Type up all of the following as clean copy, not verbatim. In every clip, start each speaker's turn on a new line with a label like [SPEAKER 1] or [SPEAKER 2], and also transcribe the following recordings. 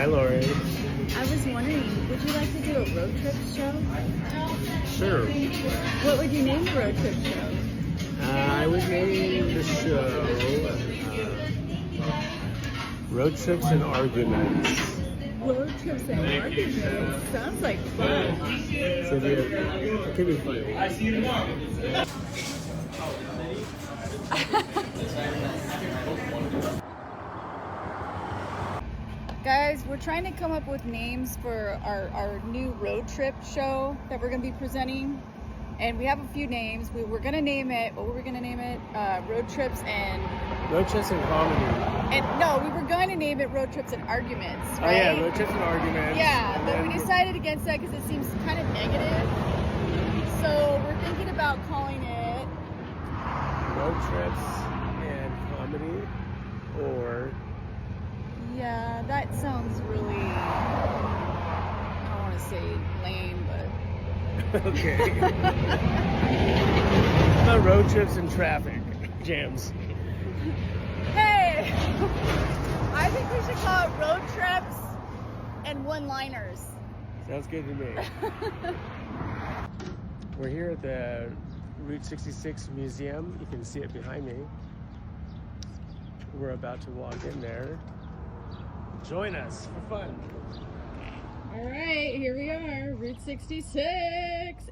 [SPEAKER 1] Hi, Lori.
[SPEAKER 2] I was wondering, would you like to do a road trip show?
[SPEAKER 1] Sure.
[SPEAKER 2] What would you name the road trip show?
[SPEAKER 1] I would name the show Road Trips and Arguments.
[SPEAKER 2] Road trips and arguments. Sounds like fun.
[SPEAKER 1] So it could be funny. I see you tomorrow.
[SPEAKER 2] Guys, we're trying to come up with names for our new road trip show that we're going to be presenting. And we have a few names. We were going to name it, what were we going to name it? Road Trips and
[SPEAKER 1] Comedy.
[SPEAKER 2] And no, we were going to name it Road Trips and Arguments, right?
[SPEAKER 1] Oh yeah, Road Trips and Arguments.
[SPEAKER 2] Yeah,
[SPEAKER 1] And
[SPEAKER 2] but we
[SPEAKER 1] then
[SPEAKER 2] decided against that because it seems kind of negative. So we're thinking about calling it
[SPEAKER 1] Road Trips and Comedy, or
[SPEAKER 2] yeah, that sounds really, I don't want to say lame, but
[SPEAKER 1] okay. The Road Trips and Traffic Jams.
[SPEAKER 2] hey, I think we should call it Road Trips and One-Liners.
[SPEAKER 1] Sounds good to me. We're here at the Route 66 Museum. You can see it behind me. We're about to walk in there. Join us for fun.
[SPEAKER 2] All right, here we are, Route 66.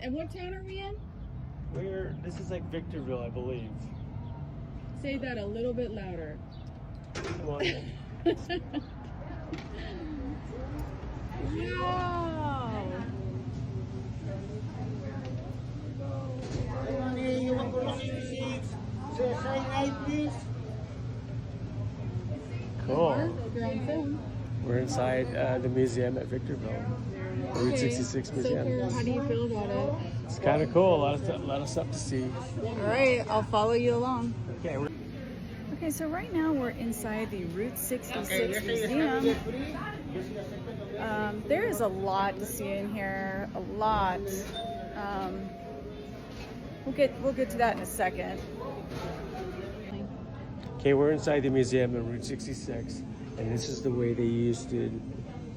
[SPEAKER 2] And what town are we in?
[SPEAKER 1] This is like Victorville, I believe.
[SPEAKER 2] Say that a little bit louder.
[SPEAKER 1] Come on in.
[SPEAKER 2] Wow.
[SPEAKER 1] Cool. We're inside the museum at Victorville. Route 66 Museum.
[SPEAKER 2] So how do you feel about it?
[SPEAKER 1] It's kind of cool. A lot of stuff to see.
[SPEAKER 2] All right, I'll follow you along.
[SPEAKER 1] Okay.
[SPEAKER 2] Okay, so right now we're inside the Route 66 Museum. There is a lot to see in here, a lot. We'll get to that in a second.
[SPEAKER 1] Okay, we're inside the museum on Route 66, and this is the way they used to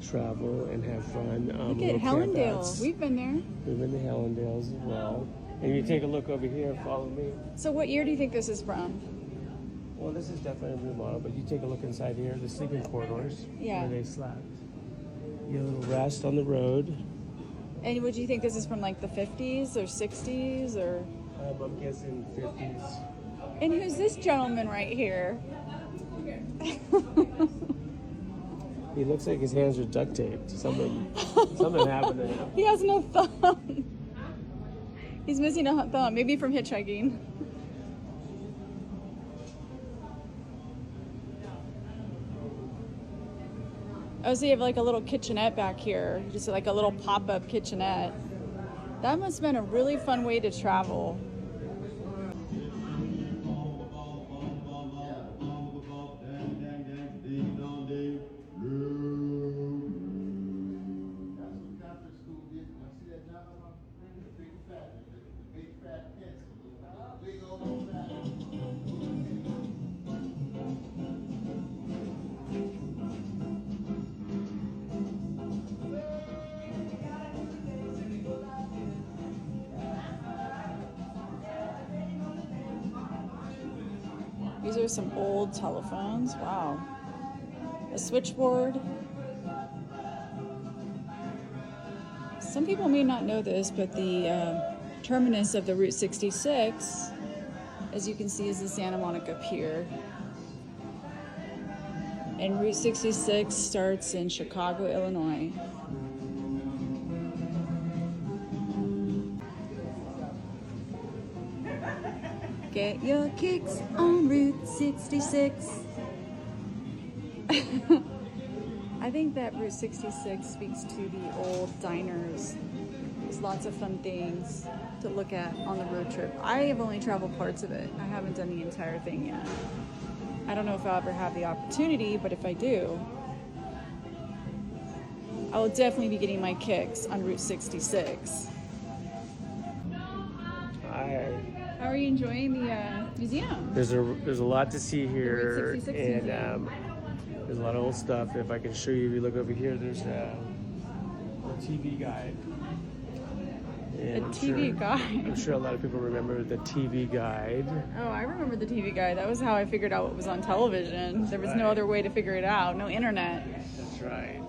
[SPEAKER 1] travel and have fun.
[SPEAKER 2] Look at Hellendale. We've been there.
[SPEAKER 1] We've been to Hellendale's as well. And you take a look over here, follow me.
[SPEAKER 2] So what year do you think this is from?
[SPEAKER 1] Well, this is definitely a remodel, but you take a look inside here, the sleeping corridors
[SPEAKER 2] Yeah.
[SPEAKER 1] where they slept. You get a little rest on the road.
[SPEAKER 2] And would you think this is from like the 50s or 60s or?
[SPEAKER 1] I'm guessing 50s.
[SPEAKER 2] And who's this gentleman right here?
[SPEAKER 1] He looks like his hands are duct taped. Something happened to him.
[SPEAKER 2] He has no thumb. He's missing a thumb, maybe from hitchhiking. Oh, so you have like a little kitchenette back here, just like a little pop-up kitchenette. That must have been a really fun way to travel. These are some old telephones. Wow. A switchboard. Some people may not know this, but the terminus of the Route 66, as you can see, is the Santa Monica Pier. And Route 66 starts in Chicago, Illinois. Get your kicks on Route 66. I think that Route 66 speaks to the old diners. There's lots of fun things to look at on the road trip. I have only traveled parts of it. I haven't done the entire thing yet. I don't know if I'll ever have the opportunity, but if I do, I will definitely be getting my kicks on Route 66. How are you enjoying the museum?
[SPEAKER 1] There's a lot to see here,
[SPEAKER 2] Route 66
[SPEAKER 1] and There's a lot of old stuff. If I can show you, if you look over here, there's a TV guide.
[SPEAKER 2] A
[SPEAKER 1] And
[SPEAKER 2] TV guide.
[SPEAKER 1] I'm sure a lot of people remember the TV guide.
[SPEAKER 2] Oh, I remember the TV guide. That was how I figured out what was on television. There was no other way to figure it out. No internet.
[SPEAKER 1] That's right.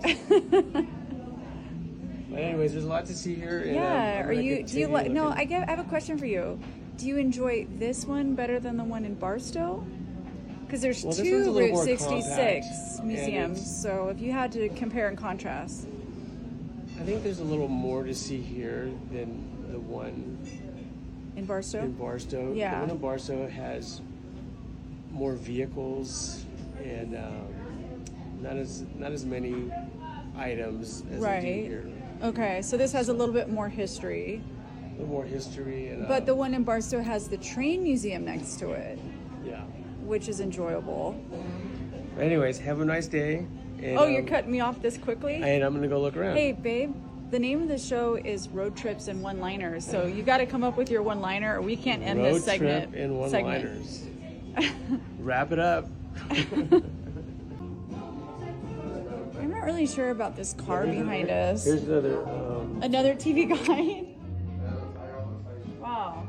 [SPEAKER 1] But anyways, there's a lot to see here. And,
[SPEAKER 2] Yeah.
[SPEAKER 1] I'm
[SPEAKER 2] Are
[SPEAKER 1] gonna
[SPEAKER 2] you? Do you
[SPEAKER 1] continue
[SPEAKER 2] like? No.
[SPEAKER 1] looking.
[SPEAKER 2] I have a question for you. Do you enjoy this one better than the one in Barstow? Because there's
[SPEAKER 1] Well, this one's a
[SPEAKER 2] two
[SPEAKER 1] little
[SPEAKER 2] Route
[SPEAKER 1] more
[SPEAKER 2] 66
[SPEAKER 1] compact, and
[SPEAKER 2] museums.
[SPEAKER 1] it's-
[SPEAKER 2] So if you had to compare and contrast,
[SPEAKER 1] I think there's a little more to see here than the one
[SPEAKER 2] in Barstow.
[SPEAKER 1] in Barstow.
[SPEAKER 2] Yeah.
[SPEAKER 1] The one in Barstow has more vehicles and not as many items as they do
[SPEAKER 2] Right.
[SPEAKER 1] here.
[SPEAKER 2] Okay, so this has a little bit more history.
[SPEAKER 1] A little more history and
[SPEAKER 2] But the one in Barstow has the train museum next to it,
[SPEAKER 1] yeah.
[SPEAKER 2] which is enjoyable.
[SPEAKER 1] Anyways, have a nice day. And,
[SPEAKER 2] Oh, you're cutting me off this quickly?
[SPEAKER 1] And I'm gonna go look around.
[SPEAKER 2] Hey, babe, the name of the show is Road Trips and One-Liners, so you got to come up with your one-liner or we can't end
[SPEAKER 1] Road
[SPEAKER 2] this segment.
[SPEAKER 1] trip and one-liners. Wrap it up.
[SPEAKER 2] I'm not really sure about this car behind us.
[SPEAKER 1] Here's another.
[SPEAKER 2] Another TV guide. Wow.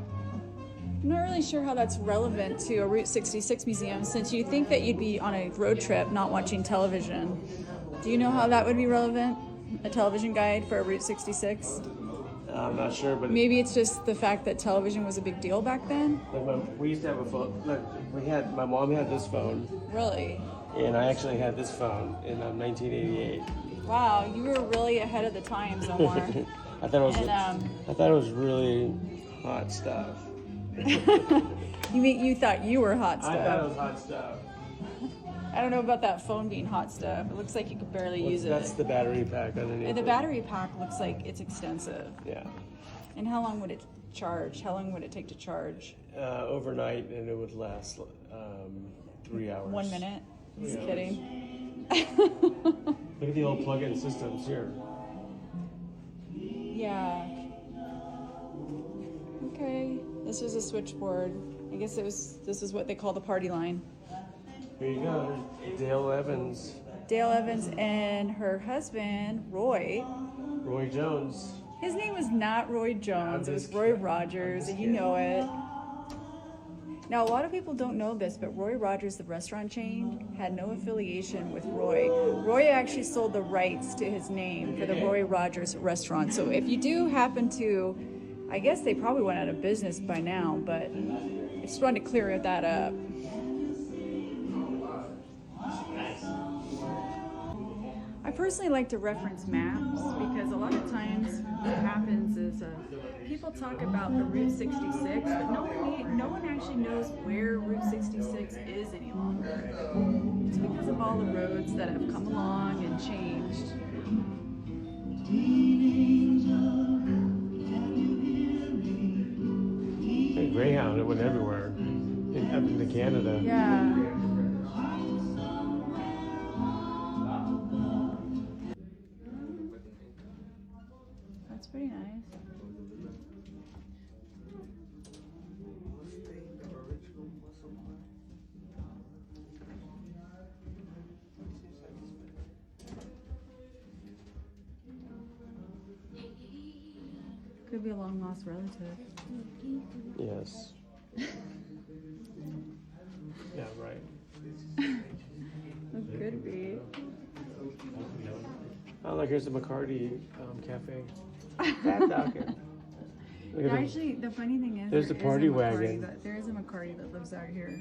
[SPEAKER 2] I'm not really sure how that's relevant to a Route 66 museum since you think that you'd be on a road trip not watching television. Do you know how that would be relevant? A television guide for a Route 66?
[SPEAKER 1] I'm not sure, but
[SPEAKER 2] Maybe it's just the fact that television was a big deal back then?
[SPEAKER 1] we used to have a phone. Look, my mom had this phone,
[SPEAKER 2] Really?
[SPEAKER 1] and I actually had this phone in 1988.
[SPEAKER 2] Wow, you were really ahead of the times, Omar.
[SPEAKER 1] I thought
[SPEAKER 2] And,
[SPEAKER 1] it was really hot stuff.
[SPEAKER 2] you mean you thought you were hot
[SPEAKER 1] I thought it
[SPEAKER 2] stuff?
[SPEAKER 1] was hot stuff.
[SPEAKER 2] I don't know about that phone being hot stuff. It looks like you could barely use it.
[SPEAKER 1] That's the battery pack underneath.
[SPEAKER 2] And the
[SPEAKER 1] it.
[SPEAKER 2] battery pack looks like it's extensive.
[SPEAKER 1] Yeah.
[SPEAKER 2] And how long would it charge? How long would it take to charge?
[SPEAKER 1] Overnight, and it would last 3 hours.
[SPEAKER 2] 1 minute? Just
[SPEAKER 1] Yeah.
[SPEAKER 2] kidding.
[SPEAKER 1] Look at the old plug-in systems here.
[SPEAKER 2] Yeah. Okay. This is a switchboard. I guess this is what they call the party line.
[SPEAKER 1] Here you go. There's Dale Evans,
[SPEAKER 2] Dale Evans and her husband, Roy.
[SPEAKER 1] Roy Jones.
[SPEAKER 2] His name was not Roy Jones. It was Roy Rogers, and you know it. Now, a lot of people don't know this, but Roy Rogers, the restaurant chain, had no affiliation with Roy. Roy actually sold the rights to his name for the Roy Rogers restaurant. So if you do happen to, I guess they probably went out of business by now, but I just wanted to clear that up. I personally like to reference maps because a lot of times what happens is people talk about the Route 66, but no one actually knows where Route 66 is any longer. It's because of all the roads that have come along and changed.
[SPEAKER 1] Hey, Greyhound, it went everywhere. Up into Canada.
[SPEAKER 2] Yeah. That's pretty nice. Could be a long lost relative.
[SPEAKER 1] Yes. Yeah, right.
[SPEAKER 2] It could be.
[SPEAKER 1] Oh, look, here's the McCarty Cafe. Fat Falcon. Look at
[SPEAKER 2] Actually, the funny thing is,
[SPEAKER 1] There's
[SPEAKER 2] there
[SPEAKER 1] the
[SPEAKER 2] is
[SPEAKER 1] party
[SPEAKER 2] a McCarty
[SPEAKER 1] wagon.
[SPEAKER 2] there is a McCarty that lives out here.